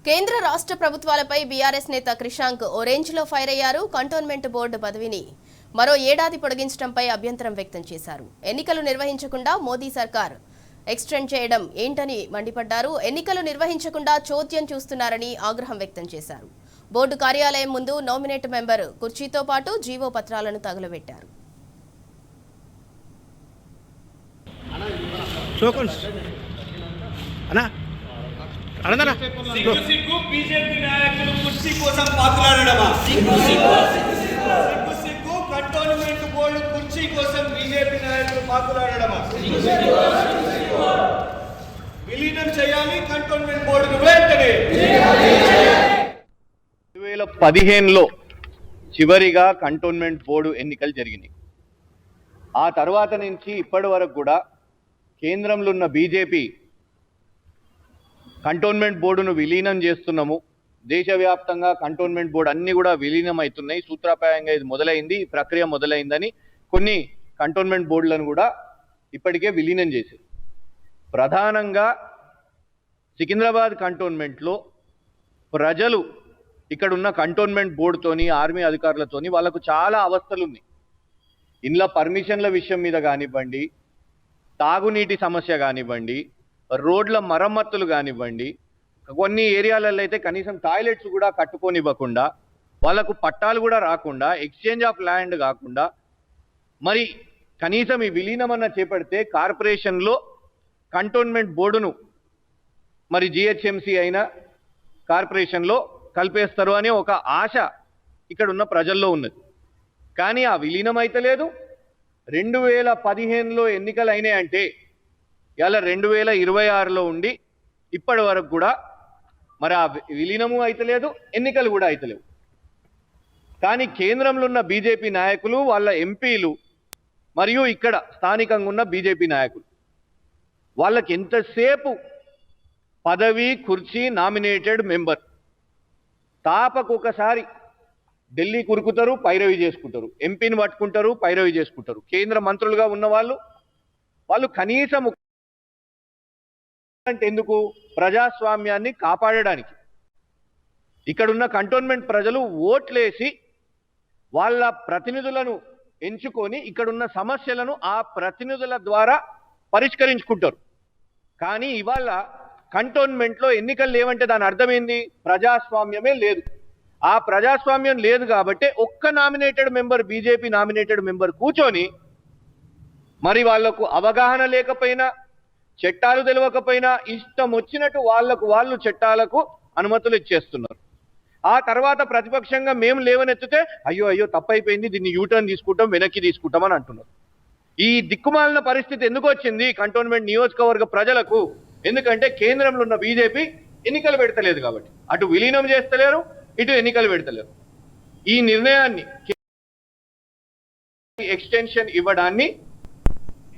కేంద్ర రాష్ట్ర ప్రభుత్వాలపై బీఆర్ఎస్ నేత క్రిషాంక్ ఆరెంజ్ లో ఫైర్ అయ్యారు. కంటోన్మెంట్ బోర్డు పదవిని మరో ఏడాది పొడిగించడంపై అభ్యంతరం వ్యక్తం చేశారు. ఎన్నికలు నిర్వహించకుండా మోదీ సర్కార్ ఎక్స్టెండ్ చేయడం ఏంటని మండిపడ్డారు. ఎన్నికలు నిర్వహించకుండా చోద్యం చూస్తున్నారని ఆగ్రహం వ్యక్తం చేశారు. బోర్డు కార్యాలయం ముందు నామినేట్ మెంబర్ కుర్చీతో పాటు జీవో పత్రాలను తగులబెట్టారు. బీజేపీ నాయకులు కుర్చీ కోసం పాకులాడడమా? కంటోన్మెంట్ బోర్డు కుర్చీ కోసం బీజేపీ నాయకులు పాకులాడడమా? విలీనం చేయాలి కంటోన్మెంట్ బోర్డును వెంటనే. 2015లో చివరిగా కంటోన్మెంట్ బోర్డు ఎన్నికలు జరిగినాయి. ఆ తర్వాత నుంచి ఇప్పటి వరకు కూడా కేంద్రంలో ఉన్న బీజేపీ కంటోన్మెంట్ బోర్డును విలీనం చేస్తున్నాము, దేశవ్యాప్తంగా కంటోన్మెంట్ బోర్డు అన్ని కూడా విలీనం అవుతున్నాయి, సూత్రప్రాయంగా ఇది మొదలైంది, ఈ ప్రక్రియ మొదలైందని కొన్ని కంటోన్మెంట్ బోర్డులను కూడా ఇప్పటికే విలీనం చేశారు. ప్రధానంగా సికింద్రాబాద్ కంటోన్మెంట్లో ప్రజలు ఇక్కడ ఉన్న కంటోన్మెంట్ బోర్డుతోని ఆర్మీ అధికారులతోని వాళ్ళకు చాలా అవస్థలు ఉన్నాయి. ఇండ్ల పర్మిషన్ల విషయం మీద కానివ్వండి, తాగునీటి సమస్య కానివ్వండి, రోడ్ల మరమ్మతులు కానివ్వండి, కొన్ని ఏరియాలలో అయితే కనీసం టాయిలెట్స్ కూడా కట్టుకోనివ్వకుండా, వాళ్ళకు పట్టాలు కూడా రాకుండా, ఎక్స్చేంజ్ ఆఫ్ ల్యాండ్ కాకుండా, మరి కనీసం ఈ విలీనమన్న చేపడితే కార్పొరేషన్లో కంటోన్మెంట్ బోర్డును మరి జిహెచ్ఎంసీ అయినా కార్పొరేషన్లో కలిపేస్తారు అనే ఒక ఆశ ఇక్కడ ఉన్న ప్రజల్లో ఉన్నది. కానీ ఆ విలీనం అయితే లేదు. 2015లో ఎన్నికలు అయినాయంటే ఇలా 2026లో ఉండి ఇప్పటి వరకు కూడా మరి ఆ విలీనము అయితే లేదు, ఎన్నికలు కూడా అయితే లేవు. కానీ కేంద్రంలో ఉన్న బీజేపీ నాయకులు, వాళ్ళ ఎంపీలు మరియు ఇక్కడ స్థానికంగా ఉన్న బీజేపీ నాయకులు వాళ్ళకి ఎంతసేపు పదవి, కుర్చీ, నామినేటెడ్ మెంబర్ తాపకు ఒకసారి ఢిల్లీ కురుకుతారు, పైరవి చేసుకుంటారు, ఎంపీని పట్టుకుంటారు, పైరవి చేసుకుంటారు. కేంద్ర మంత్రులుగా ఉన్న వాళ్ళు కనీసం ఎందుకు? ప్రజాస్వామ్యాన్ని కాపాడడానికి. ఇక్కడున్న కంటోన్మెంట్ ప్రజలు ఓట్లేసి వాళ్ళ ప్రతినిధులను ఎంచుకొని ఇక్కడున్న సమస్యలను ఆ ప్రతినిధుల ద్వారా పరిష్కరించుకుంటారు. కానీ ఇవాళ కంటోన్మెంట్లో ఎన్నికలు లేవంటే దాని అర్థమైంది, ప్రజాస్వామ్యమే లేదు. ఆ ప్రజాస్వామ్యం లేదు కాబట్టి ఒక్క nominated member, BJP nominated member కూర్చొని మరి వాళ్లకు అవగాహన లేకపోయినా, చట్టాలు తెలియకపోయినా ఇష్టం వచ్చినట్టు వాళ్ళు చట్టాలకు అనుమతులు ఇచ్చేస్తున్నారు. ఆ తర్వాత ప్రతిపక్షంగా మేము లేవనెత్తితే అయ్యో తప్పైపోయింది, దీన్ని యూటర్న్ తీసుకుంటాం, వెనక్కి తీసుకుంటాం అని అంటున్నారు. ఈ దిక్కుమాలిన పరిస్థితి ఎందుకు వచ్చింది కంటోన్మెంట్ నియోజకవర్గ ప్రజలకు? ఎందుకంటే కేంద్రంలో ఉన్న బీజేపీ ఎన్నికలు పెడతలేదు కాబట్టి. అటు విలీనం చేస్తలేరు, ఇటు ఎన్నికలు పెడతలేరు. ఈ నిర్ణయాన్ని, ఎక్స్టెన్షన్ ఇవ్వడాన్ని